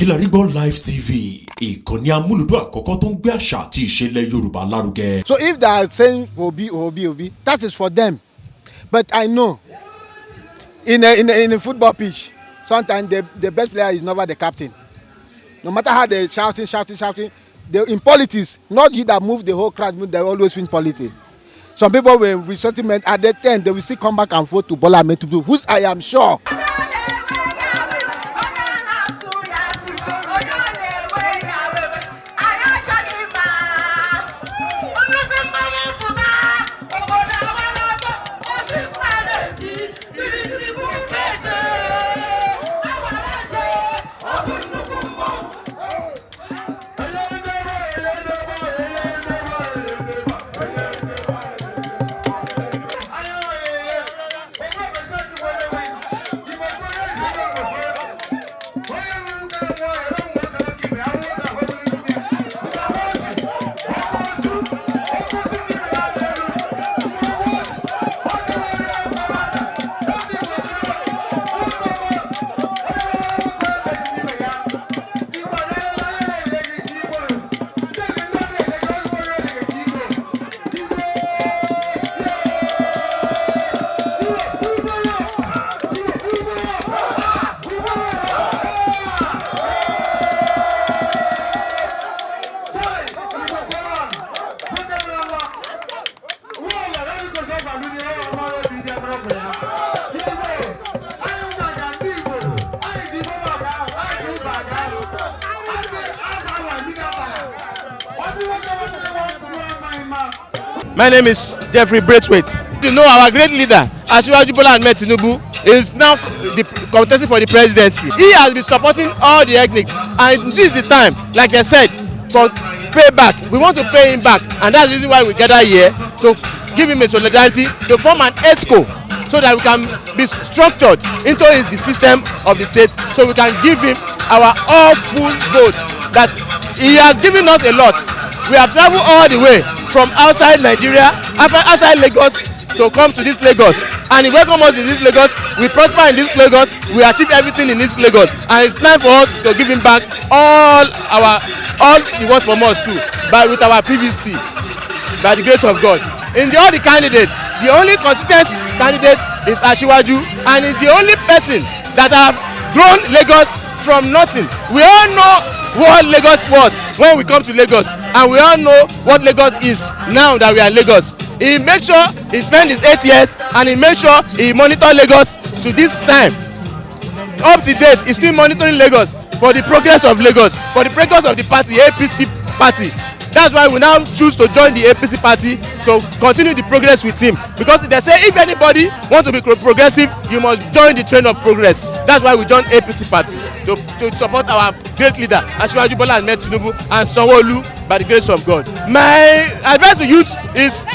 Kilarigbo Live TV, ìkànnì amúlùdún àkọ́kọ́ tó ń gbé àṣà àti ìṣẹ̀lẹ̀ Yorùbá lárugẹ. So if they are saying Obi, that is for them. But I know in a football pitch, sometimes the best player is never the captain. No matter how they shouting, in politics, not you that move the whole crowd, they always win politics. Some people with sentiment at the end, they will still come back and vote to Bola Ahmed Tinubu, whose I am sure. My name is Jeffrey Braithwaite. You know, our great leader, Bola Ahmed Tinubu, is now contesting for the presidency. He has been supporting all the ethnics, and this is the time, like I said, for payback. We want to pay him back, and that's the reason why we gather here to give him a solidarity, to form an ESCO, so that we can be structured into the system of the state, so we can give him our all full vote. That he has given us a lot. We have traveled all the way from outside Nigeria, outside Lagos, to come to this Lagos, and he welcomed us in this Lagos. We prosper in this Lagos. We achieve everything in this Lagos, and it's time for us to give him back all he wants from us too, with our PVC, by the grace of God. In all the candidates, the only consistent candidate is Asiwaju, and he's the only person that have grown Lagos from nothing. We all know what Lagos was when we come to Lagos, and we all know what Lagos is now that we are in Lagos. He makes sure he spent his 8 years, and he makes sure he monitor Lagos to this time. Up to date, he's still monitoring Lagos for the progress of Lagos, for the progress of the party, APC party. That's why we now choose to join the APC party to continue the progress with him, because they say if anybody wants to be progressive, you must join the train of progress. That's why we joined APC party to support our great leader Bola Ahmed Tinubu and Sanwo-Olu by the grace of God. My advice to youth is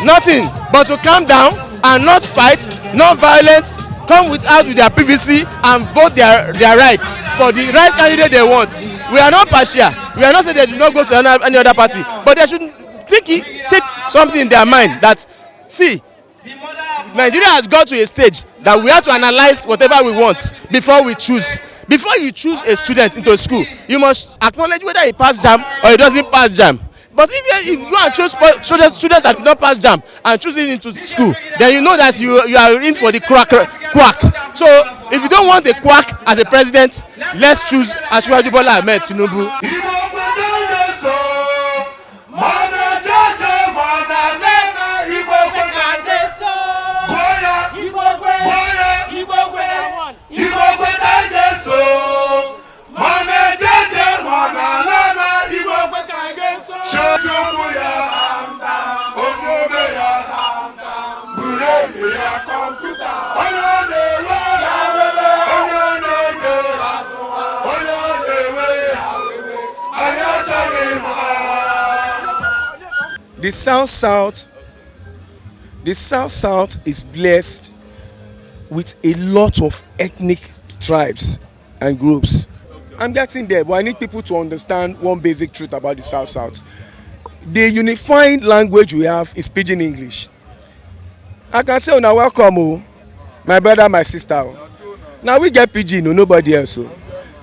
nothing but to calm down and not fight, not violence. Come with their PVC and vote their right for the right candidate they want. We are not partial. We are not saying they do not go to any other party, but they should take something in their mind that, see, Nigeria has got to a stage that we have to analyze whatever we want before we choose. Before you choose a student into school, you must acknowledge whether he passed JAMB or he doesn't pass JAMB. But if you go and choose student that did not pass JAMB and choose it into school, then you know that you are in for the quack. So if you don't want a quack as a president, let's choose Bola Ahmed Tinubu. The South is blessed with a lot of ethnic tribes and groups. I'm getting there, but I need people to understand one basic truth about the South. The unifying language we have is Pidgin English. I can say, welcome, my brother, my sister. Now we get Pidgin, nobody else.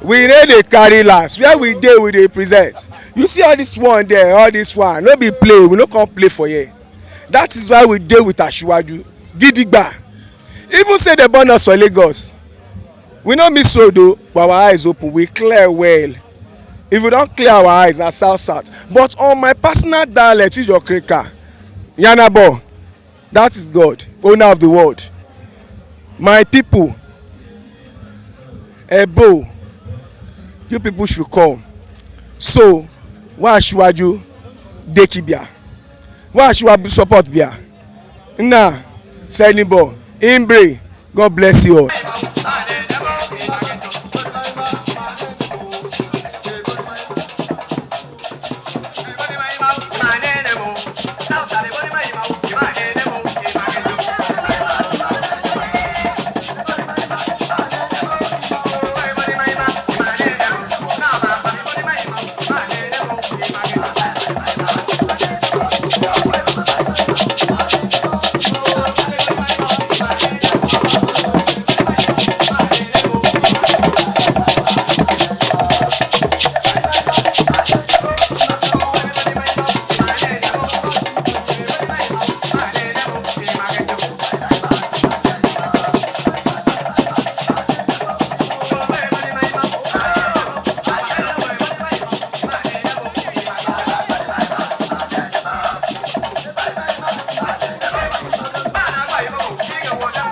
we no dey carry last where we dey we dey present. You see all this one there, all this one no be play, we no come play for here. That is why we dey with Asiwaju gidigba. Even say they born us for Lagos, we no miss road o, but our eyes open, we clear well. If we don clear our eyes na south south. But on my personal dialect, use your krika, yanabo, that is God, owner of the world. My people, ebo, you people should come. So why Asiwaju dey kibia, why Asiwaju support bia, nna senibo imbre, God bless you all.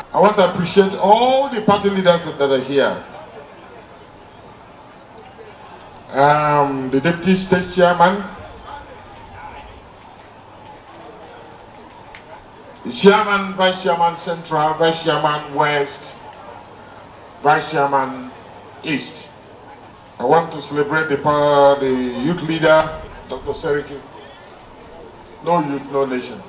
I want to appreciate all the party leaders that are here. The Deputy State Chairman, the Chairman, Vice Chairman Central, Vice Chairman West, Vice Chairman East. I want to celebrate the youth leader, Dr. Seriki. No youth, no nation.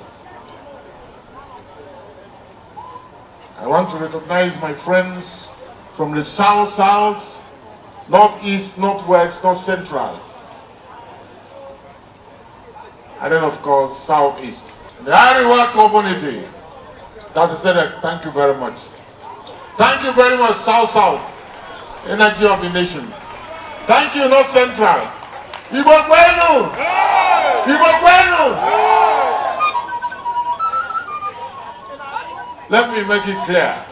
I want to recognize my friends from the South, Northeast, Northwest, North Central. And then of course, Southeast. The Ariwa community. Dr. Sedek, thank you very much. Thank you very much, South, energy of the nation. Thank you, North Central. Igbo Kwenu! Igbo Kwenu! Let me make it clear.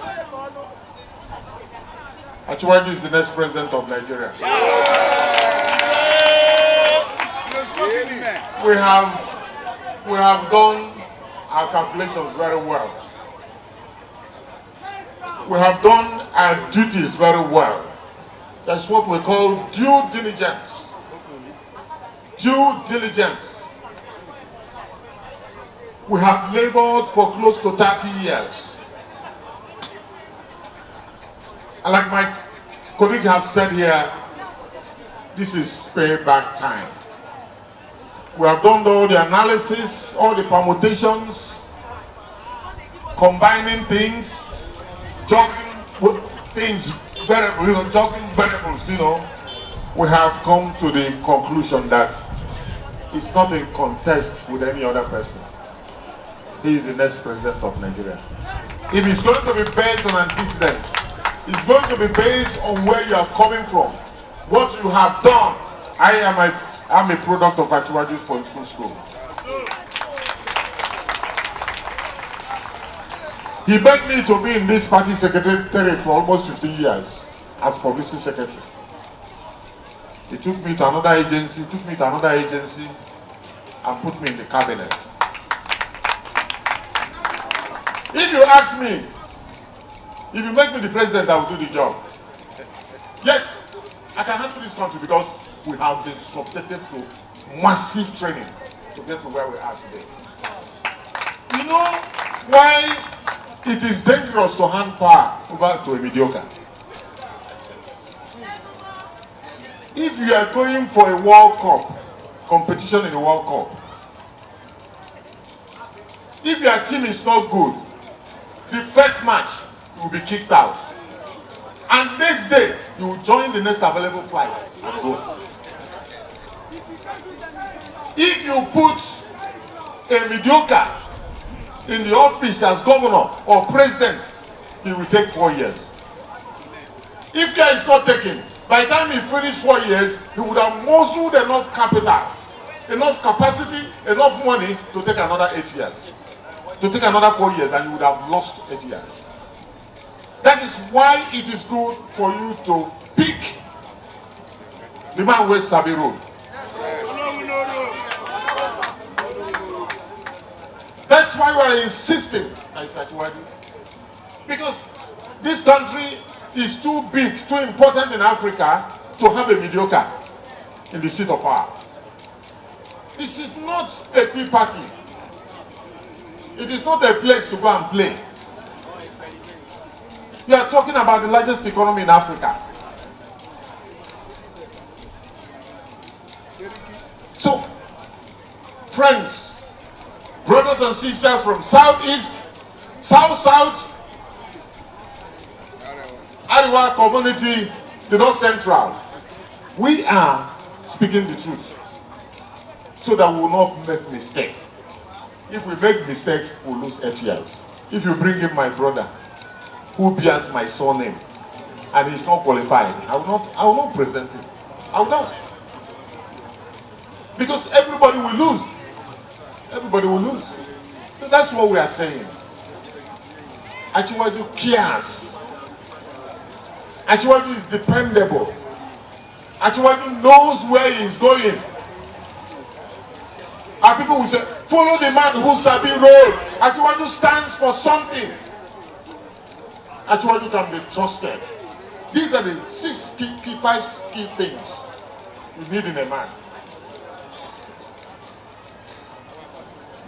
Asiwaju is the next president of Nigeria. We have done our calculations very well. We have done our duties very well. That's what we call due diligence. Due diligence. We have labored for close to 30 years. And like my colleague have said here, this is payback time. We have done all the analysis, all the permutations, combining things, juggling things, juggling variables, we have come to the conclusion that it's not in contest with any other person. He is the next president of Nigeria. It is going to be based on antecedents. It's going to be based on where you are coming from. What you have done. I'm a product of Asiwaju's political school. He begged me to be in this party secretariat for almost 15 years as publicity secretary. He took me to another agency, and put me in the cabinet. If you ask me, if you make me the president, I will do the job. Yes, I can handle this country because we have been subjected to massive training to get to where we are today. You know why it is dangerous to hand power over to a mediocre? If you are going for a World Cup, competition in the World Cup, if your team is not good, the first match, you will be kicked out. And next day, you will join the next available flight and go. If you put a mediocre in the office as governor or president, he will take 4 years. If care is not taken, By the time he finished 4 years, he would have muscled enough capital, enough capacity, enough money to take another 8 years. To take another 4 years, and you would have lost 8 years. That is why it is good for you to pick the man with Sabi Road. That's why we are insisting, because this country is too big, too important in Africa to have a mediocre in the seat of power. This is not a tea party. It is not a place to go and play. You are talking about the largest economy in Africa. So, friends, brothers and sisters from Southeast, South, Ariwa community, the North Central, we are speaking the truth so that we will not make mistake. If we make mistake, we'll lose 8 years. If you bring in my brother who bears my surname and he's not qualified, I will not present him. I will not. Because everybody will lose. Everybody will lose. So that's what we are saying. Achiwaju cares. Achiwaju is dependable. Achiwaju knows where he is going. And people will say, follow the man who Sabi road. Achiwaju stands for something. Achiwaju can be trusted. These are the 5 key things you need in a man.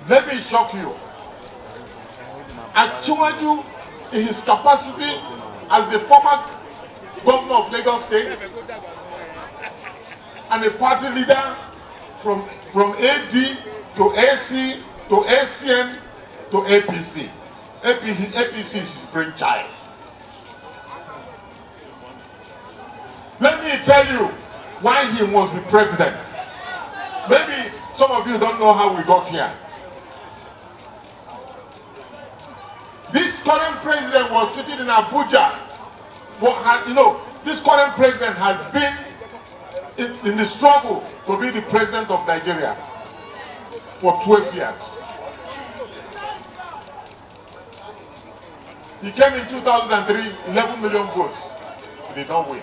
Let me shock you. Achiwaju, in his capacity as the former governor of Lagos State and a party leader from AD to AC to ACN to APC. APC is his brainchild. Let me tell you why he must be president. Maybe some of you don't know how we got here. This current president was sitting in Abuja. This current president has been in the struggle to be the president of Nigeria for 12 years. He came in 2003, 11 million votes. He did not win.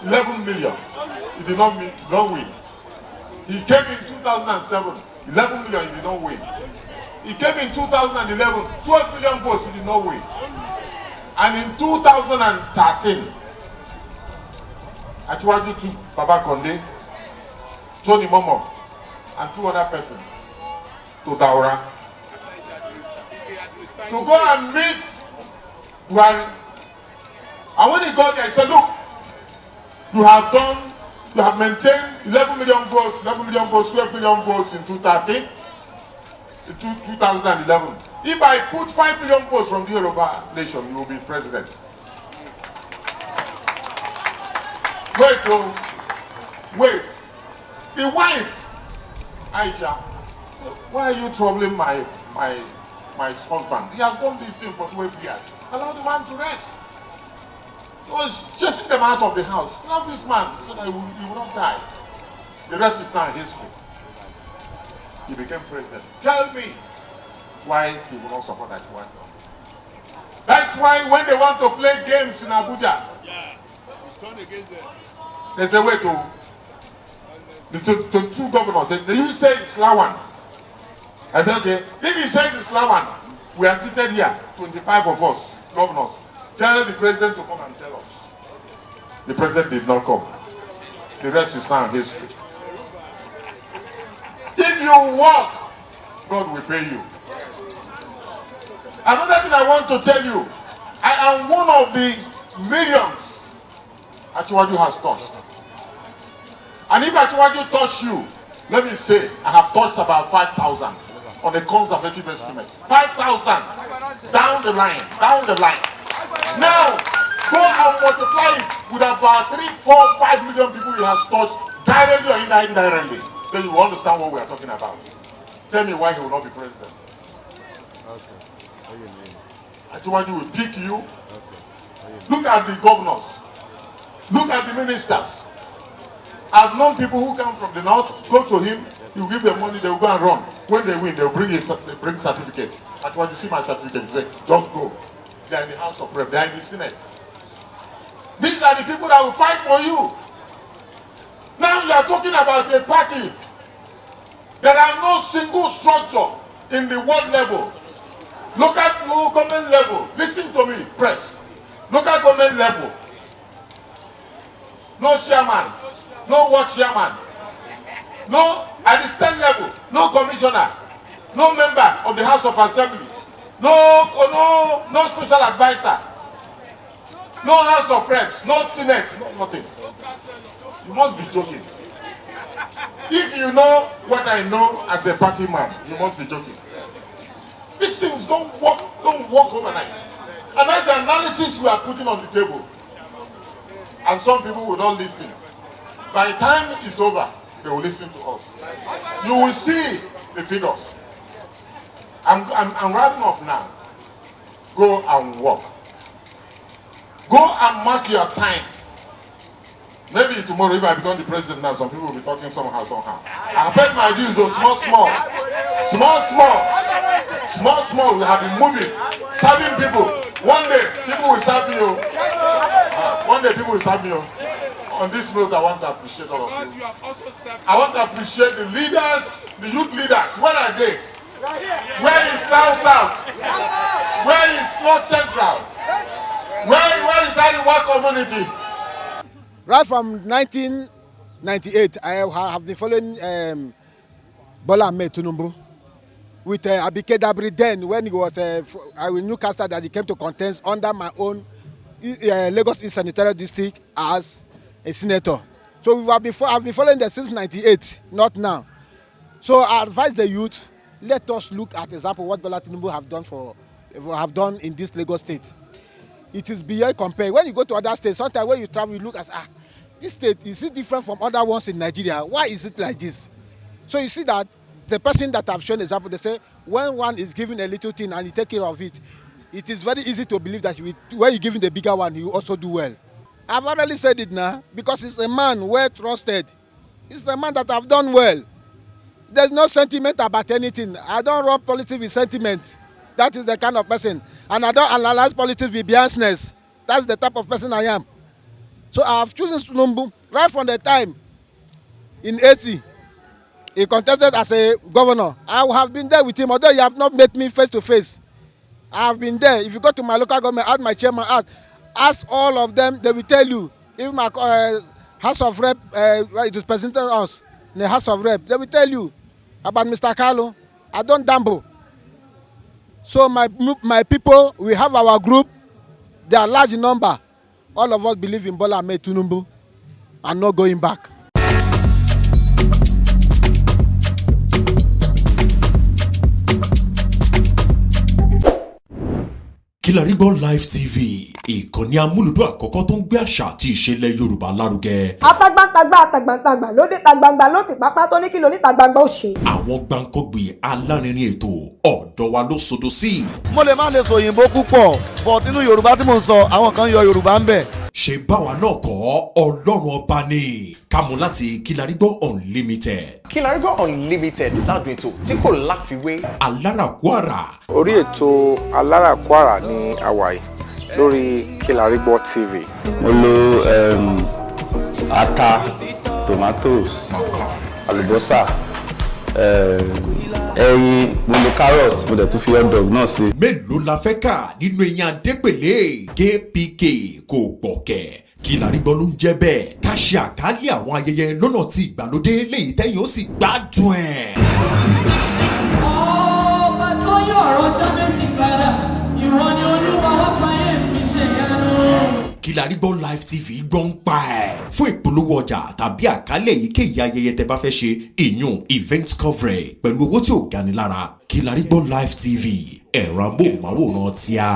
11 million. He did not win. He came in 2007, 11 million. He did not win. He came in 2011, 12 million votes. He did not win. And in 2013, Achiwaju took Baba Konde, Tony Momo, and 2 other persons to Daura to go and meet Buhari. And when he got there, he said, look, you have maintained 11 million votes, 12 million votes in 2013, in 2011. If I put 5 million votes from the Yoruba nation, you will be president. Wait. The wife, Aisha, why are you troubling my husband? He has done this thing for 12 years. Allow the man to rest. He was chasing them out of the house. Love this man so that he will not die. The rest is now history. He became president. Tell me why he will not support Achiwaju. That's why when they want to play games in Abuja, there's a way to the two governors. You say it's Lawan. I said, okay, if he says it's Lawan, we are seated here, 25 of us, governors. Tell the president to come and tell us. The president did not come. The rest is now history. If you work, God will pay you. Another thing I want to tell you, I am one of the millions Achiwaju has touched. And if Achiwaju touched you, let me say, I have touched about 5,000 on a conservative estimate. 5,000 down the line. Now, go and multiply it with about 3, 4, 5 million people he has touched, directly or indirectly. Then you will understand what we are talking about. Tell me why he will not be president. Okay. Achiwaju will pick you. Okay. Look at the governors. Look at the ministers. I've known people who come from the north, go to him, he will give them money, they will go and run. When they win, they will bring certificate. And when you see my certificate, you say, just go. They are in the House of Rep, they are in the Senate. These are the people that will fight for you. Now you are talking about a party. There are no single structure in the world level. Local government level. Listen to me, press. Local government level. No chairman. No ward chairman. No, at the state level, no commissioner. No member of the House of Assembly. No special advisor. No House of Reps. No Senate. No nothing. You must be joking. If you know what I know as a party man, you must be joking. These things don't work overnight. And that's the analysis we are putting on the table. And some people will not listen. By the time it's over, they will listen to us. You will see the figures. I'm wrapping up now. Go and work. Go and mark your time. Maybe tomorrow, if I become the president now, some people will be talking somehow. I bet my dues, those small. We have been moving, serving people. One day, people will serve you. One day, people will serve you. On this note, I want to appreciate all of you. I want to appreciate the leaders, the youth leaders. Where are they? Where is South? Where is North Central? Where is that work community? Right from 1998, I have been following Bola Tinubu with Abike Dabiri then when he was a newcaster that he came to contest under my own Lagos East Senatorial District as a senator. So I've been following them since 98, not now. So I advise the youth, let us look at example what Bola Tinubu have done in this Lagos state. It is beyond compare. When you go to other states, sometimes when you travel, you look at this state, is it different from other ones in Nigeria? Why is it like this? So you see that the person that I've shown example, they say when one is given a little thing and you take care of it, it is very easy to believe that when you give him the bigger one, he will also do well. I've already said it now because he's a man well trusted. He's the man that have done well. There's no sentiment about anything. I don't run politics with sentiment. That is the kind of person. And I don't analyze politics with biasness. That's the type of person I am. So I have chosen Tinubu right from the time in AC. He contested as a governor. I have been there with him, although he have not met me face to face. I have been there. If you go to my local government, ask my chairman, ask all of them, they will tell you. Even my House of Rep, it is presented us in the House of Rep, they will tell you about Mr. Carlo. I don't gamble. So my people, we have our group. They are large in number. All of us believe in Bola Tinubu and not going back. Kilarigbo Live TV, ìkànnì amúlùdún àkọ́kọ́ tó ń gbé àṣà àti ìṣẹ̀lẹ̀ Yorùbá lárugẹ. Atagbantagba lóde tagbangba ló ti pápá tó ní kí ló ní tagbangba ó ṣe. Àwọn gbàǹkọ́gbì alárinrin ètò ọ̀dọ́ wa ló sodo sí. Mo lè má lè sọ òyìnbó púpọ̀, but inú Yorùbá tí mò ń sọ, àwọn kan yọ Yorùbá ń bẹ̀. Ṣé báwa náà kọ́ Ọlọ́run ọba ni kámú láti Kilarigbo Unlimited. Kilarigbo Unlimited ládùn ètò tí kò láfiwé. Alárakúàrà. Orí ètò Alárakúàrà ní àwàyè lórí Kilarigbo TV. Mo lo ata, tomatoes, àlùbọ́sà, ẹyin, mo lo carrot, mo dẹ̀ tún fi hot dog náà sí. Mélòó la fẹ́ kà nínú eyín Adépèlé KPK kò gbọ̀kẹ̀. Kilarigbo ló ń jẹ́ bẹ́ẹ̀. Ká ṣe àkálẹ̀ àwọn ayẹyẹ lọ́nà tí ìgbàlódé léyìí tẹ́yìn ó sì gbádùn ẹ̀. Ọba sọ́yọ̀ ọ̀rọ̀ jábẹ́sì padà, ìran ni Olúwa wá fáyé mi ṣe yanu. Kilarigbo Live TV gbọ́n pa ẹ̀. Fún ìpolówó ọjà tàbí àkálẹ̀ èyíkéyìí ayẹyẹ tẹ́ bá fẹ́ ṣe ìyún event coverage pẹ̀lú owó tí ò gani lára. Kilarigbo Live TV ẹ̀rọ amóhùnmáwòrán tíá.